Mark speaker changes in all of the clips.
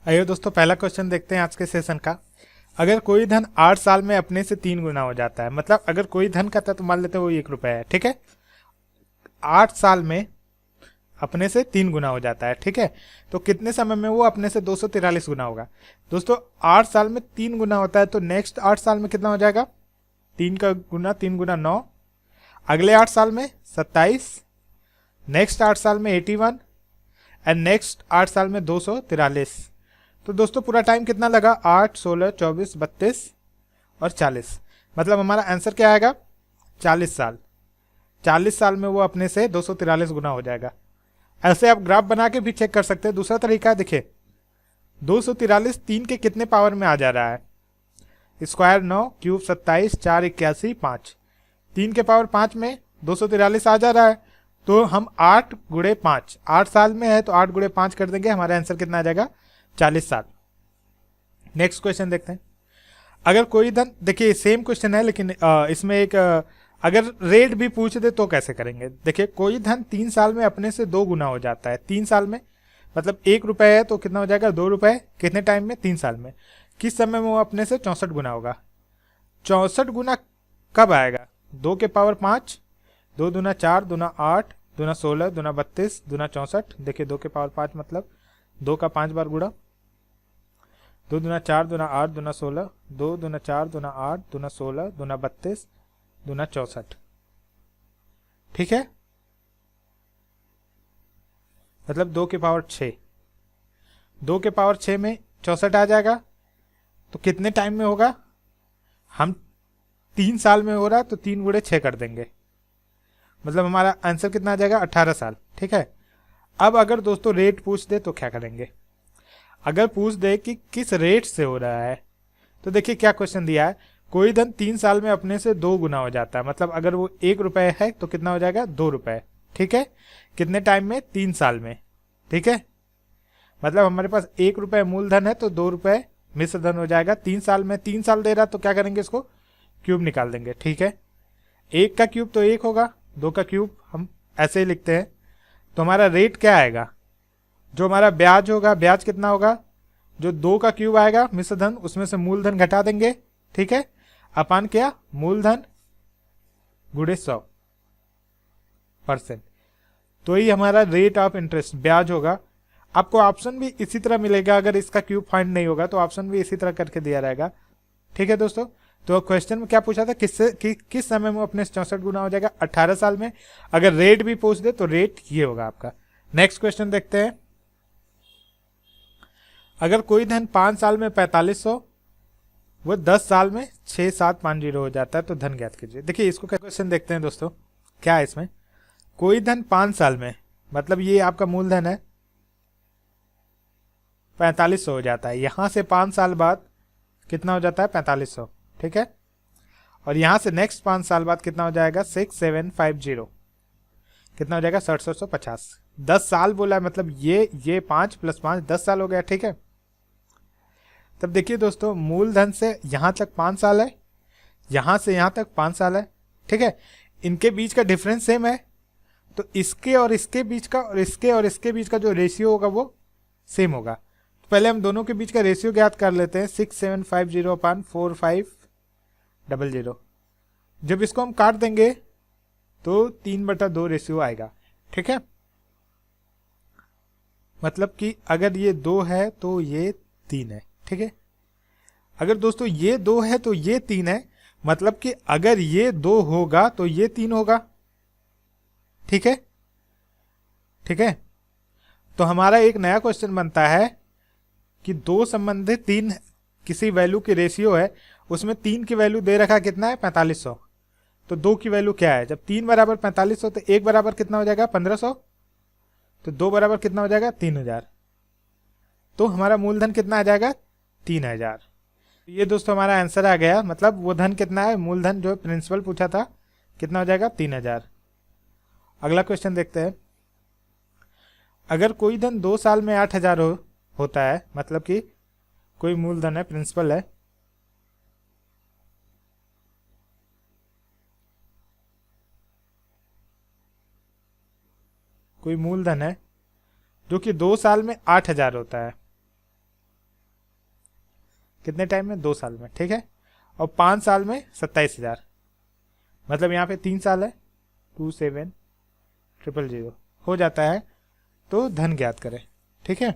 Speaker 1: आइए दोस्तों, पहला क्वेश्चन देखते हैं आज के सेशन का। अगर कोई धन 8 साल में अपने से 3 गुना हो जाता है, मतलब अगर कोई धन का था तो मान लेते हैं वो 1 रुपए है, ठीक है। 8 साल में अपने से 3 गुना हो जाता है, ठीक है। तो कितने समय में वो अपने से 243 गुना होगा। दोस्तों 8 साल में 3 गुना होता है तो नेक्स्ट 8 साल में कितना हो जाएगा? 3 गुना 9। अगले 8 साल में 27, नेक्स्ट 8 साल में 81 एंड नेक्स्ट 8 साल में 243। तो दोस्तों पूरा टाइम कितना लगा? 8, 16, 24, 32 और 40। मतलब हमारा आंसर क्या आएगा? 40 साल। 40 साल में वो अपने से 243 गुना हो जाएगा। ऐसे आप ग्राफ बना के भी चेक कर सकते हैं। दूसरा तरीका है, देखिए 243 3 के कितने पावर में आ जा रहा है? Square 9, cube 27, 4 81 5। 3 के पावर 5 में 243 आ जा रहा है। तो हम 8 गुणे 5, 8 साल में है तो 8 गुणे 5 कर देंगे, हमारा आंसर कितना आ जाएगा? 40 साल। नेक्स्ट क्वेश्चन देखते हैं। अगर कोई धन, देखिए सेम क्वेश्चन है लेकिन इसमें एक अगर रेट भी पूछ दे तो कैसे करेंगे। देखिए कोई धन 3 साल में अपने से 2 गुना हो जाता है। 3 साल में मतलब 1 रुपए है तो कितना हो जाएगा? 2 रुपए। कितने टाइम में? 3 साल में। किस समय में वो अपने से 64 गुना होगा? 64 गुना कब आएगा? 2 के पावर 5, 2 दूना 4, दूना 8, दूना 16, दूना 32, दूना 64। देखिए 2 के पावर 5 मतलब 2 का 5 बार गुणा। 2 दूना 4, दूना 8, दूना 16, 2 दूना 4, दूना 8, दूना 16, दूना 32, दूना 64। ठीक है, मतलब 2 के पावर 6। 2 के पावर 6 में 64 आ जाएगा। तो कितने टाइम में होगा? हम 3 साल में हो रहा तो 3 गुणे 6 कर देंगे, मतलब हमारा आंसर कितना आ जाएगा? 18 साल। ठीक है। अब अगर दोस्तों रेट पूछ दे तो क्या करेंगे? अगर पूछ दे कि किस रेट से हो रहा है, तो देखिए क्या क्वेश्चन दिया है। कोई धन 3 साल में अपने से 2 गुना हो जाता है, मतलब अगर वो 1 रुपए है तो कितना हो जाएगा? 2 रुपए। ठीक है। कितने टाइम में? 3 साल में। ठीक है, मतलब हमारे पास 1 रुपए मूलधन है तो 2 रुपए मिश्र धन हो जाएगा। 3 साल में 3 साल दे रहा तो क्या करेंगे? इसको क्यूब निकाल देंगे। ठीक है, 1 का क्यूब तो 1 होगा, 2 का क्यूब हम ऐसे ही लिखते हैं। तो हमारा रेट क्या आएगा? जो हमारा ब्याज होगा, ब्याज कितना होगा? जो 2 का क्यूब आएगा मिश्र धन, उसमें से मूलधन घटा देंगे। ठीक है, अपान क्या? मूलधन गुणे 100%। तो ही हमारा रेट ऑफ इंटरेस्ट ब्याज होगा। आपको ऑप्शन भी इसी तरह मिलेगा, अगर इसका क्यूब फाइंड नहीं होगा तो ऑप्शन भी इसी तरह करके दिया रहेगा। ठीक है दोस्तों, तो क्वेश्चन में क्या पूछा था? किस समय में अपने 64 गुना हो जाएगा? 18 साल में। अगर रेट भी पूछ दे तो रेट ये होगा आपका। नेक्स्ट क्वेश्चन देखते हैं। अगर कोई धन 5 साल में 4500, वो 10 साल में 6750 हो जाता है, तो धन ज्ञात कीजिए। देखिए इसको क्या क्वेश्चन देखते हैं दोस्तों। क्या है इसमें? कोई धन 5 साल में, मतलब ये आपका मूलधन है, 4500 हो जाता है। यहां से 5 साल बाद कितना हो जाता है? 4500। ठीक है, और यहां से नेक्स्ट 5 साल बाद कितना हो जाएगा? 6750। कितना हो जाएगा? 6750। 10 साल बोला है, मतलब ये 5 + 5 10 साल हो गया। ठीक है, तब देखिए दोस्तों मूलधन से यहां तक 5 साल है, यहां से यहां तक 5 साल है। ठीक है, इनके बीच का डिफरेंस सेम है, तो इसके और इसके बीच का और इसके और इसके बीच का जो रेशियो होगा वो सेम होगा। तो पहले हम दोनों के बीच का रेशियो ज्ञात कर लेते हैं। 6750/4500। जब इसको हम काट देंगे तो 3/2 रेशियो आएगा। ठीक है, मतलब कि अगर ये 2 है तो ये 3 है। ठीक है, अगर दोस्तों ये 2 है तो ये 3 है, मतलब कि अगर ये 2 होगा तो ये 3 होगा। ठीक है, ठीक है, तो हमारा एक नया क्वेश्चन बनता है कि 2 संबंधित 3 किसी वैल्यू की रेशियो है, उसमें 3 की वैल्यू दे रखा कितना है? 4500। तो 2 की वैल्यू क्या है? जब 3 बराबर 4500 तो 1 बराबर कितना हो जाएगा? 1500। तो 2 बराबर कितना हो जाएगा? 3000। तो हमारा मूलधन कितना आ जाएगा? 3000। ये दोस्तों हमारा आंसर आ गया। मतलब वो धन कितना है? मूलधन जो प्रिंसिपल पूछा था कितना हो जाएगा? 3000। अगला क्वेश्चन देखते हैं। अगर कोई धन 2 साल में 8000 होता है, मतलब कि कोई मूलधन है, प्रिंसिपल है, कोई मूलधन है जो कि 2 साल में 8000 होता है। कितने टाइम में? 2 साल में, ठीक है। और 5 साल में 27,000, मतलब यहाँ पे 3 साल है, 27,000 हो जाता है। तो धन ज्ञात करें, ठीक है।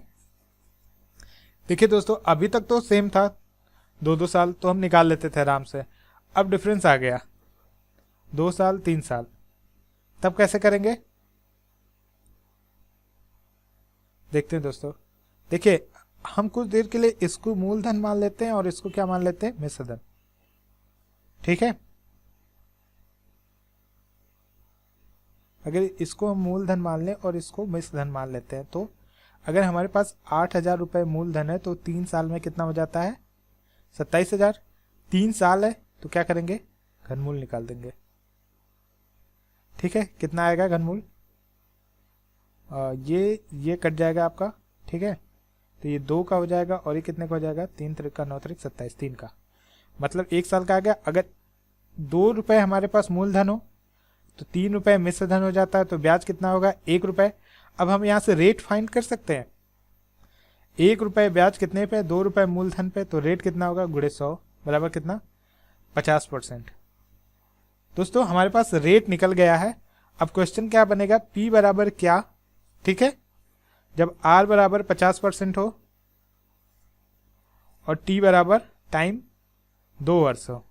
Speaker 1: देखिए दोस्तों, अभी तक तो सेम था, 2-2 साल तो हम निकाल लेते थे आराम से। अब डिफरेंस आ गया 2 साल 3 साल, तब कैसे करेंगे देखते हैं दोस्तों। देखिए, हम कुछ देर के लिए इसको मूलधन मान लेते हैं और इसको क्या मान लेते हैं? मिश्र धन, ठीक है। अगर इसको हम मूलधन मान लें और इसको मिश्र धन मान लेते हैं, तो अगर हमारे पास 8,000 रुपये मूलधन है तो 3 साल में कितना हो जाता है? 27,000। 3 साल है तो क्या करेंगे? घनमूल निकाल देंगे, ठीक है। कितना आएगा घनमूल? ये कट जाएगा आपका, ठीक है। तो ये 2 का हो जाएगा और ये कितने का हो जाएगा? 3 त्रिक 9 त्रिक 27, 3 का, मतलब 1 साल का आ गया। अगर 2 रुपये हमारे पास मूलधन हो तो 3 रुपये मिश्र धन हो जाता है, तो ब्याज कितना होगा? 1 रुपये। अब हम यहाँ से रेट फाइंड कर सकते हैं। 1 रुपये ब्याज कितने पे? 2 रुपये मूलधन पे, तो रेट कितना होगा? गुणे 100 बराबर कितना? 50%। दोस्तों, हमारे पास रेट निकल गया है। अब क्वेश्चन क्या बनेगा? P बराबर क्या, ठीक है, जब R बराबर 50% हो और T बराबर टाइम 2 वर्ष हो,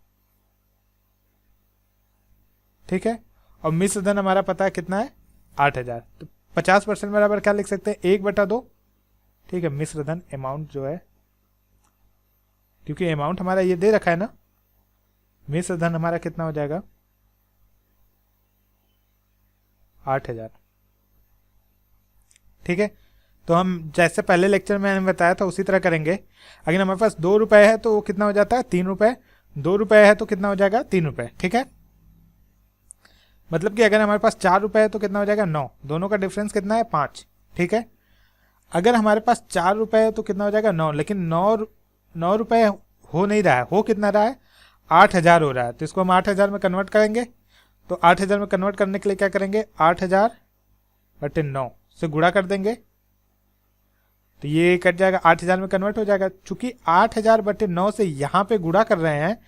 Speaker 1: ठीक है। और मिश्र धन हमारा पता है कितना है? 8,000। तो 50% बराबर क्या लिख सकते हैं? 1/2, ठीक है। मिश्र धन अमाउंट जो है, क्योंकि अमाउंट हमारा ये दे रखा है ना, मिश्र धन हमारा कितना हो जाएगा? 8,000, ठीक है। तो हम जैसे पहले लेक्चर में मैंने बताया था उसी तरह करेंगे। अगर हमारे पास 2 रुपए है तो वो कितना हो जाता है? 3 रुपए। 2 रुपए है तो कितना हो जाएगा? 3 रुपए, ठीक है। मतलब कि अगर हमारे पास 4 रुपए है तो कितना हो जाएगा? 9। दोनों का डिफरेंस कितना है? 5, ठीक है। अगर हमारे पास 4 रुपए है तो कितना हो जाएगा? 9। लेकिन 9 रुपए हो नहीं रहा है, हो कितना रहा है? 8,000 हो रहा है। तो इसको हम 8,000 में कन्वर्ट करेंगे। तो 8,000 में कन्वर्ट करने के लिए क्या करेंगे? 8,000/9 से गुणा कर देंगे, तो ये कट जाएगा, 8,000 में कन्वर्ट हो जाएगा। चूंकि 8,000/9 से यहाँ पे गुणा कर रहे हैं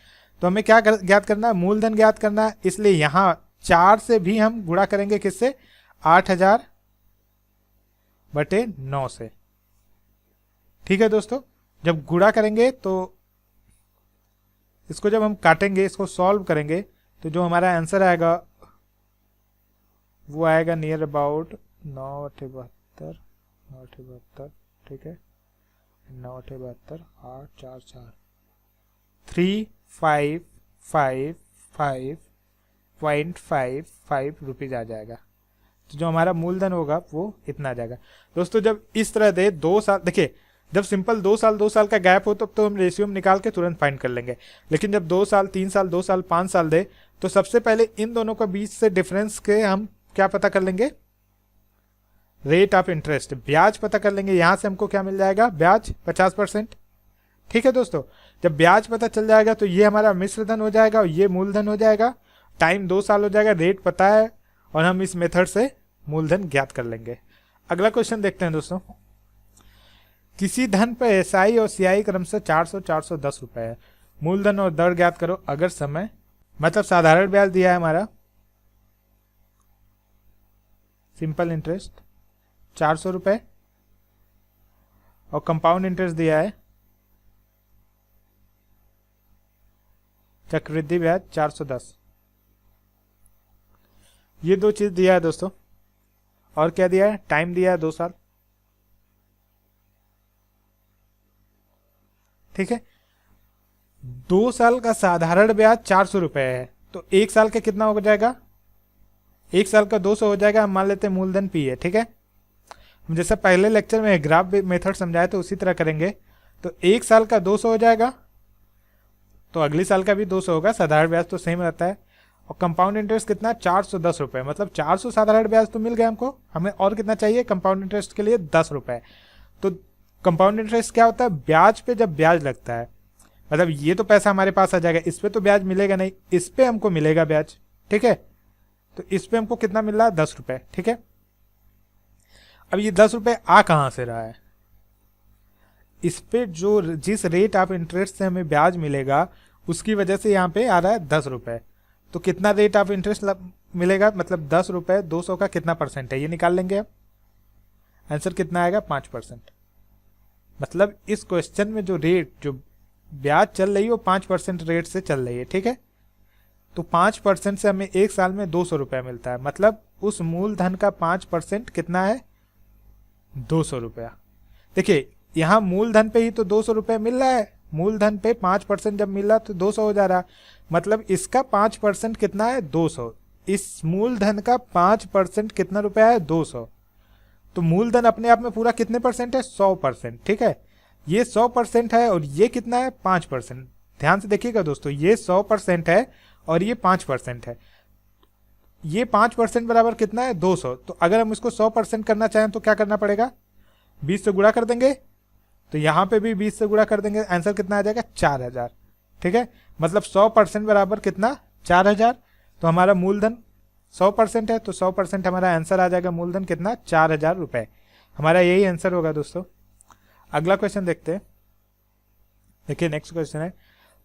Speaker 1: तो हमें क्या ज्ञात करना है? मूलधन ज्ञात करना है। इसलिए यहाँ 4 से भी हम गुणा करेंगे, किससे? 8,000/9 से, ठीक है दोस्तों। जब गुणा करेंगे तो इसको जब हम काटेंगे, इसको सॉल्व करेंगे, तो जो हमारा आंसर आएगा वो आएगा नियर अबाउट 9/72, 9/72, ठीक है। 9/72, 844 3555.55 रुपीज आ जाएगा। तो जो हमारा मूलधन होगा वो इतना आ जाएगा। दोस्तों, जब इस तरह दे 2 साल, देखिए जब सिंपल 2 साल 2 साल का गैप हो तब तो हम रेशियो में निकाल के तुरंत फाइंड कर लेंगे। लेकिन जब 2 साल 3 साल 2 साल 5 साल दे तो सबसे पहले इन दोनों के बीच से डिफरेंस के हम क्या पता कर लेंगे? रेट ऑफ इंटरेस्ट, ब्याज पता कर लेंगे। यहां से हमको क्या मिल जाएगा? ब्याज 50%, ठीक है दोस्तों। जब ब्याज पता चल जाएगा तो ये हमारा मिश्र धन हो जाएगा और ये मूलधन हो जाएगा। टाइम 2 साल हो जाएगा, रेट पता है और हम इस मेथड से मूलधन ज्ञात कर लेंगे। अगला क्वेश्चन देखते हैं दोस्तों। किसी धन पर एसआई और सीआई क्रम से 400-410 रुपए है। मूलधन और दर ज्ञात करो अगर समय, मतलब साधारण ब्याज दिया है हमारा, सिंपल इंटरेस्ट 400 रुपए, और कंपाउंड इंटरेस्ट दिया है चक्रवृद्धि ब्याज 410। ये 2 चीज दिया है दोस्तों। और क्या दिया है? टाइम दिया है 2 साल, ठीक है। 2 साल का साधारण ब्याज 400 रुपए है, तो 1 साल का कितना हो जाएगा? 1 साल का 200 हो जाएगा। हम मान लेते हैं मूलधन P है, ठीक है। हम जैसे पहले लेक्चर में ग्राफ मेथड समझाए तो उसी तरह करेंगे। तो 1 साल का 200 हो जाएगा, तो अगली साल का भी 200 होगा। साधारण ब्याज तो सेम रहता है। और कंपाउंड इंटरेस्ट कितना? 410 रुपए, मतलब 400 साधारण ब्याज तो मिल गया हमको। हमें और कितना चाहिए कंपाउंड इंटरेस्ट के लिए? 10 रुपए। तो कंपाउंड इंटरेस्ट क्या होता है? ब्याज पे जब ब्याज लगता है, मतलब ये तो पैसा हमारे पास आ जाएगा, इस पे तो ब्याज मिलेगा नहीं, इस पे हमको मिलेगा ब्याज, ठीक है। तो इस पे हमको कितना मिल रहा है? 10 रुपए, ठीक है। अब ये 10 रुपए आ कहां से रहा है? इस पे जो जिस रेट ऑफ इंटरेस्ट से हमें ब्याज मिलेगा उसकी वजह से यहाँ पे आ रहा है 10 रुपये। तो कितना रेट ऑफ इंटरेस्ट मिलेगा, मतलब 10 रुपये 200 का कितना परसेंट है ये निकाल लेंगे अब। आंसर कितना आएगा 5%। मतलब इस क्वेश्चन में जो रेट जो ब्याज चल रही है वो 5% रेट से चल रही है, ठीक है। तो 5% से हमें एक साल में 200 रुपया मिलता है, मतलब उस मूलधन का 5% कितना है 200 रुपया। देखिए यहाँ मूलधन पे ही तो 200 रुपये मिल रहा है, मूलधन पे 5% जब मिल रहा तो 200 हो जा रहा, मतलब इसका 5% कितना है 200। इस मूलधन का 5% कितना रुपया है 200। तो मूलधन अपने आप में पूरा कितने परसेंट है 100%, ठीक है। ये 100% है और ये कितना है 5%। ध्यान से देखिएगा दोस्तों, ये 100% है और ये 5% है। ये 5% बराबर कितना है 200। तो अगर हम इसको 100% करना चाहें तो क्या करना पड़ेगा, 20 से गुणा कर देंगे। तो यहाँ पे भी 20 से गुणा कर देंगे, आंसर कितना आ जाएगा 4000, ठीक है। मतलब 100% बराबर कितना 4000। तो हमारा मूलधन 100% है, तो 100% हमारा आंसर आ जाएगा मूलधन कितना 4000 रुपये। हमारा यही आंसर होगा दोस्तों। अगला क्वेश्चन देखते हैं। देखिए नेक्स्ट क्वेश्चन है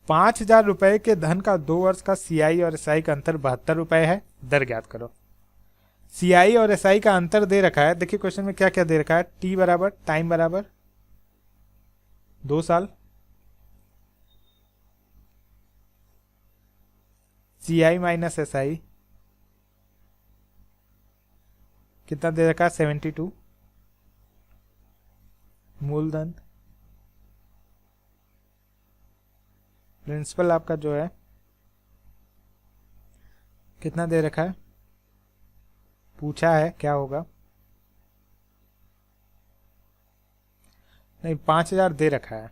Speaker 1: 5000 रुपये के धन का 2 वर्ष का सीआई और एसआई का अंतर 72 रुपये है, दर ज्ञात करो। सीआई और एसआई का अंतर दे रखा है। देखिए क्वेश्चन में क्या क्या दे रखा है, टी बराबर टाइम बराबर 2 साल, सीआई माइनस एसआई कितना दे रखा है 72, मूलधन प्रिंसिपल आपका जो है कितना दे रखा है, पूछा है क्या होगा, नहीं 5000 दे रखा है।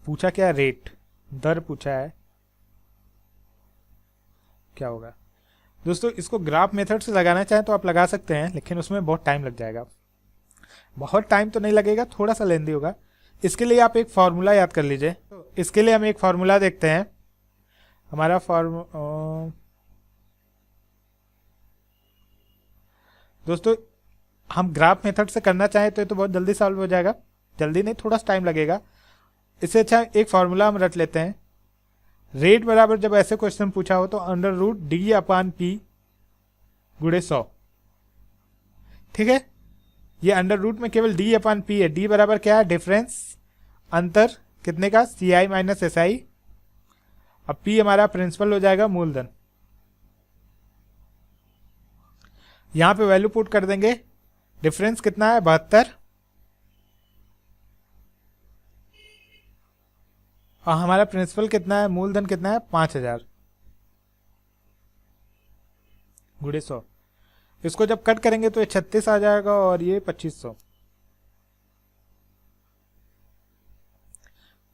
Speaker 1: पूछा क्या, रेट दर पूछा है, क्या होगा। दोस्तों इसको ग्राफ मेथड से लगाना चाहें तो आप लगा सकते हैं, लेकिन उसमें बहुत टाइम लग जाएगा। बहुत टाइम तो नहीं लगेगा, थोड़ा सा लेंदी होगा। इसके लिए आप एक फार्मूला याद कर लीजिए। तो इसके लिए हम एक फार्मूला देखते हैं। हमारा दोस्तों हम ग्राफ मेथड से करना चाहें तो ये तो बहुत जल्दी सॉल्व हो जाएगा, जल्दी नहीं थोड़ा सा टाइम लगेगा। इससे अच्छा एक फार्मूला हम रट लेते हैं। रेट बराबर जब ऐसे क्वेश्चन पूछा हो तो √d/p गुणे 100, ठीक है। ये अंडर रूट में केवल d/p है। d बराबर क्या है, डिफरेंस अंतर कितने का, सीआई माइनस एसआई। अब p हमारा प्रिंसिपल हो जाएगा मूलधन। यहां पे वैल्यू पुट कर देंगे, डिफरेंस कितना है 72, और हमारा प्रिंसिपल कितना है, मूलधन कितना है 5000 गुणे 100। इसको जब कट करेंगे तो ये 36 आ जाएगा और ये 2500।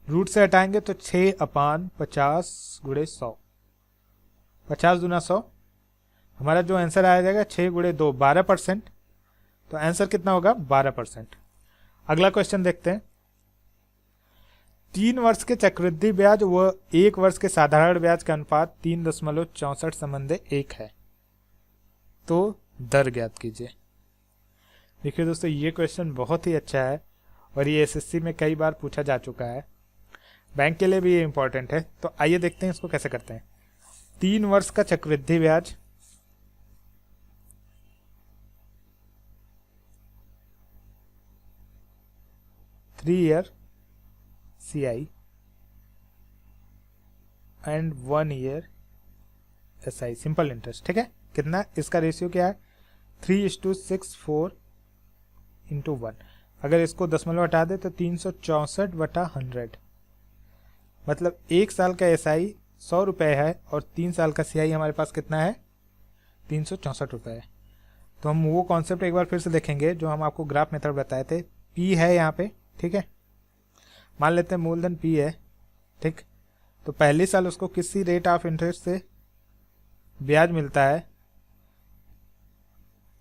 Speaker 1: रूट से हटाएंगे तो 6/50 गुणे 100, 50 दूना 100। हमारा जो आंसर आ जाएगा 6 गुणे 2 12%। तो आंसर कितना होगा 12%। अगला क्वेश्चन देखते हैं। 3 वर्ष के चक्रवृद्धि ब्याज व 1 वर्ष के साधारण ब्याज का अनुपात 3.64 संबंध 1 है, तो दर ज्ञात कीजिए। देखिए दोस्तों ये क्वेश्चन बहुत ही अच्छा है और ये एसएससी में कई बार पूछा जा चुका है, बैंक के लिए भी ये इंपॉर्टेंट है। तो आइए देखते हैं इसको कैसे करते हैं। 3 वर्ष का चक्रवृद्धि ब्याज, three year CI and 1 year SI, simple interest, ठीक है। कितना, इसका रेशियो क्या है 3:64 × 1। अगर इसको दशमलव हटा दे तो 364/100। मतलब 1 साल का एसआई 100 रुपये है और 3 साल का सीआई हमारे पास कितना है 364 रुपये है। तो हम वो कॉन्सेप्ट एक बार फिर से देखेंगे जो हम आपको ग्राफ मेथड बताए थे। पी है यहाँ पे, ठीक है। मान लेते हैं मूलधन पी है, ठीक। तो पहली साल उसको किसी रेट ऑफ इंटरेस्ट से ब्याज मिलता है।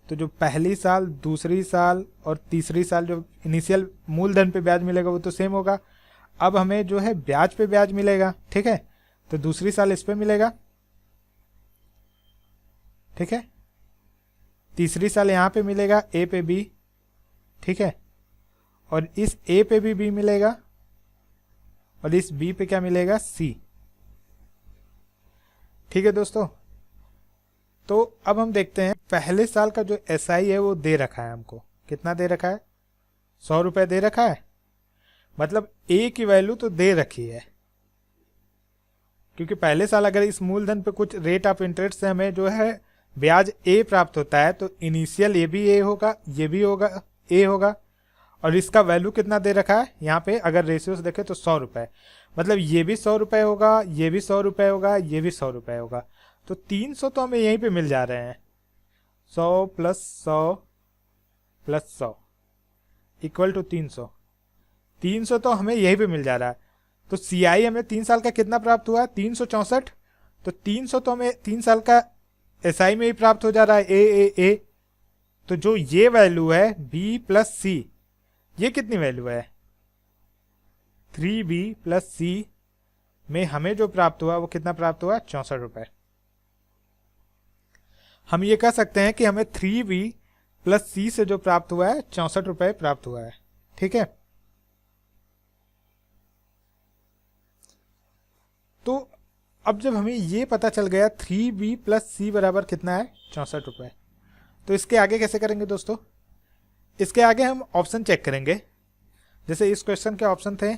Speaker 1: तो जो पहली साल, दूसरी साल और तीसरी साल जो इनिशियल मूलधन पे ब्याज मिलेगा वो तो सेम होगा। अब हमें जो है ब्याज पे ब्याज मिलेगा, ठीक है। तो दूसरी साल इस पे मिलेगा, ठीक है। तीसरी साल यहाँ पे मिलेगा ए पे बी, ठीक है, और इस ए पे भी बी मिलेगा, और इस बी पे क्या मिलेगा, सी। ठीक है दोस्तों, तो अब हम देखते हैं पहले साल का जो एसआई है वो दे रखा है हमको, कितना दे रखा है, 100 रुपये दे रखा है, मतलब ए की वैल्यू तो दे रखी है, क्योंकि पहले साल अगर इस मूलधन पे कुछ रेट ऑफ इंटरेस्ट से हमें जो है ब्याज ए प्राप्त होता है, तो इनिशियल ये भी ए होगा, ये भी होगा ए होगा, और इसका वैल्यू कितना दे रखा है यहाँ पे, अगर रेशियो से देखें तो 100 रुपये, मतलब ये भी 100 रुपये होगा, ये भी 100 रुपये होगा, ये भी 100 रुपये होगा, तो 300 तो हमें यहीं पे मिल जा रहे हैं। 100 प्लस 100 प्लस 100 इक्वल टू 300, 300 तो हमें यहीं पे मिल जा रहा है। तो सीआई हमें 3 साल का कितना प्राप्त हुआ है, 364, तो 300 तो हमें 3 साल का एसआई में ही प्राप्त हो जा रहा है, ए। तो जो ये वैल्यू है बी प्लस सी, ये कितनी वैल्यू है, 3b प्लस सी में हमें जो प्राप्त हुआ वो कितना प्राप्त हुआ, 64 रुपये। हम ये कह सकते हैं कि हमें 3b प्लस सी से जो प्राप्त हुआ है 64 रुपये प्राप्त हुआ है। ठीक है, तो अब जब हमें ये पता चल गया 3b प्लस सी बराबर कितना है, 64 रुपये, तो इसके आगे कैसे करेंगे दोस्तों, इसके आगे हम ऑप्शन चेक करेंगे। जैसे इस क्वेश्चन के ऑप्शन थे,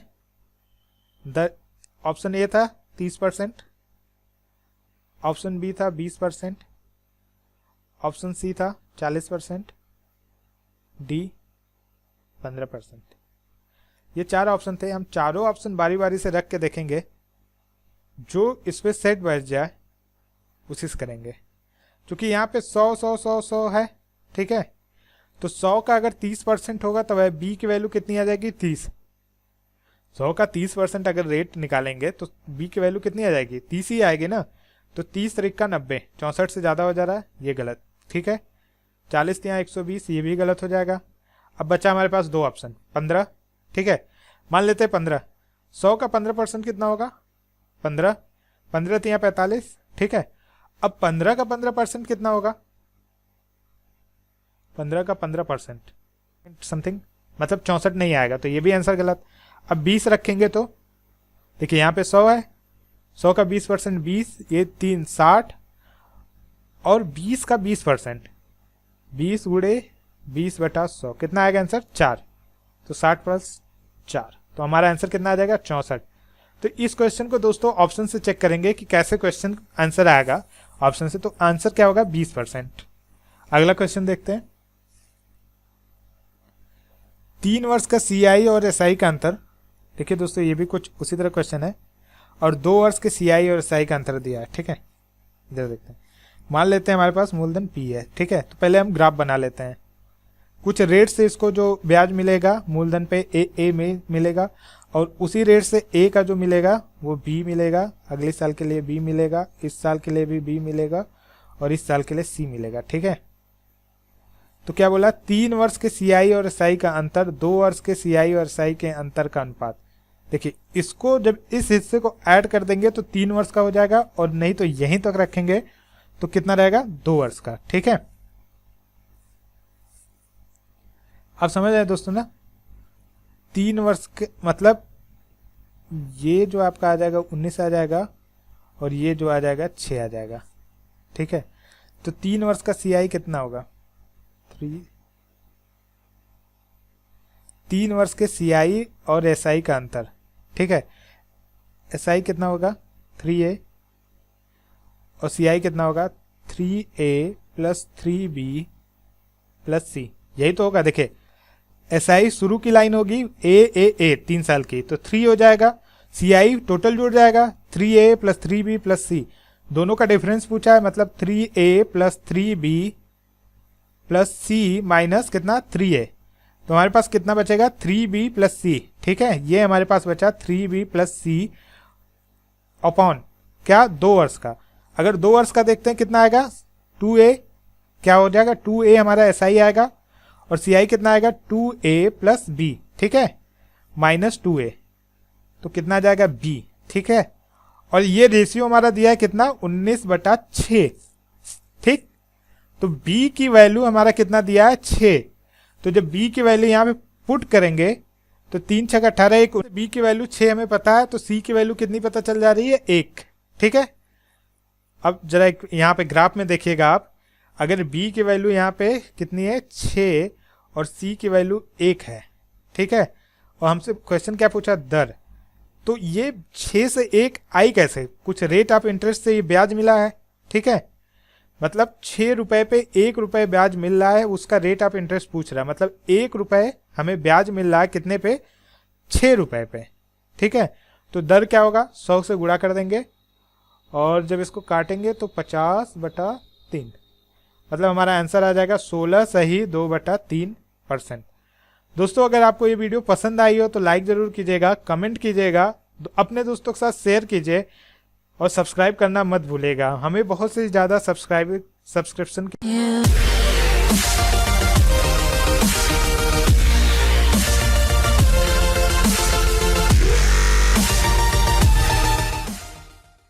Speaker 1: ऑप्शन ए था 30%, ऑप्शन बी था 20%, ऑप्शन सी था 40%, डी 15%। ये 4 ऑप्शन थे। हम चारों ऑप्शन बारी बारी से रख के देखेंगे, जो इस पे सेट बैठ जाए उसी से करेंगे। क्योंकि यहाँ पे 100 है, ठीक है, तो 100 का अगर 30% होगा तो वह बी की वैल्यू कितनी आ जाएगी, 30। 100 का 30% अगर रेट निकालेंगे तो बी की वैल्यू कितनी आ जाएगी, 30 ही आएगी ना। तो 30 तरीका 90, 64 से ज़्यादा हो जा रहा है, ये गलत। ठीक है, 40 यहाँ 120, ये भी गलत हो जाएगा। अब बचा हमारे पास 2 ऑप्शन, 15। ठीक है, मान लेते हैं 15, 100 का 15% कितना होगा, 15, 15 यहाँ 45। ठीक है, अब 15 का 15% कितना होगा, 15 का 15% समथिंग, मतलब 64 नहीं आएगा, तो ये भी आंसर गलत। अब 20 रखेंगे तो देखिए यहाँ पे 100 है, 100 का 20% 20, ये 3 60, और 20 का 20%, 20 गुणे 20/100 कितना आएगा आंसर, 4। तो 60 प्लस 4, तो हमारा आंसर कितना आ जाएगा, 64। तो इस क्वेश्चन को दोस्तों ऑप्शन से चेक करेंगे कि कैसे क्वेश्चन आंसर आएगा ऑप्शन से, तो आंसर क्या होगा, 20%। अगला क्वेश्चन देखते हैं। 3 वर्ष का सीआई और एसआई का अंतर। देखिए दोस्तों, ये भी कुछ उसी तरह क्वेश्चन है, और 2 वर्ष के सीआई और एसआई का अंतर दिया है। ठीक है, इधर देखते हैं। मान लेते हैं हमारे पास मूलधन पी है। ठीक है, तो पहले हम ग्राफ बना लेते हैं। कुछ रेट से इसको जो ब्याज मिलेगा मूलधन पे ए में मिलेगा, और उसी रेट से ए का जो मिलेगा वो बी मिलेगा, अगले साल के लिए बी मिलेगा, इस साल के लिए भी बी मिलेगा, और इस साल के लिए सी मिलेगा। ठीक है, तो क्या बोला, 3 वर्ष के सीआई और एसआई का अंतर 2 वर्ष के सीआई और एसआई के अंतर का अनुपात। देखिए, इसको जब इस हिस्से को ऐड कर देंगे तो 3 वर्ष का हो जाएगा, और नहीं तो यहीं तक रखेंगे तो कितना रहेगा, 2 वर्ष का। ठीक है, आप समझ रहे हैं दोस्तों ना, 3 वर्ष के मतलब ये जो आपका आ जाएगा 19 आ जाएगा, और ये जो आ जाएगा 6 आ जाएगा। ठीक है, तो 3 वर्ष का सीआई कितना होगा, 3 वर्ष के सीआई और एसआई का अंतर। ठीक है, एसआई कितना होगा, 3a, और सीआई कितना होगा, 3a प्लस 3b प्लस सी, यही तो होगा। देखिए, एसआई शुरू की लाइन होगी ए 3 साल की, तो 3 हो जाएगा, सीआई टोटल जुड़ जाएगा 3a प्लस 3b प्लस सी, दोनों का डिफरेंस पूछा है, मतलब 3a प्लस 3b प्लस सी माइनस कितना, 3a, तो हमारे पास कितना बचेगा, 3b प्लस सी। ठीक है, ये हमारे पास बचा 3b प्लस सी अपॉन क्या, 2 वर्ष का। अगर 2 वर्ष का देखते हैं कितना आएगा, 2a, क्या हो जाएगा, 2a हमारा एसआई आएगा, और सीआई कितना आएगा, 2a प्लस बी। ठीक है, माइनस 2a, तो कितना आ जाएगा, b। ठीक है, और ये रेशियो हमारा दिया है कितना, 19/6। ठीक, तो b की वैल्यू हमारा कितना दिया है 6। तो जब b की वैल्यू यहाँ पे पुट करेंगे तो 3 6 18 एक, b की वैल्यू 6 हमें पता है, तो c की वैल्यू कितनी पता चल जा रही है 1। ठीक है, अब जरा यहाँ पे ग्राफ में देखिएगा आप, अगर b की वैल्यू यहाँ पे कितनी है 6 और c की वैल्यू 1 है, ठीक है, और हमसे क्वेश्चन क्या पूछा दर, तो ये 6 से 1 आई कैसे, कुछ रेट ऑफ इंटरेस्ट से ये ब्याज मिला है। ठीक है, मतलब 6 रुपए पे 1 रुपए ब्याज मिल रहा है, उसका रेट ऑफ इंटरेस्ट पूछ रहा है, मतलब 1 रुपए हमें ब्याज मिल रहा है कितने पे 6 रुपए पे। ठीक है, तो दर क्या होगा 100 से गुणा कर देंगे और जब इसको काटेंगे तो 50/3, मतलब हमारा आंसर आ जाएगा 16 सही 2/3%। दोस्तों अगर आपको ये वीडियो पसंद आई हो तो लाइक ज़रूर कीजिएगा, कमेंट कीजिएगा, अपने दोस्तों के साथ शेयर कीजिए और सब्सक्राइब करना मत भूलिएगा। हमें बहुत से ज़्यादा सब्सक्रिप्शन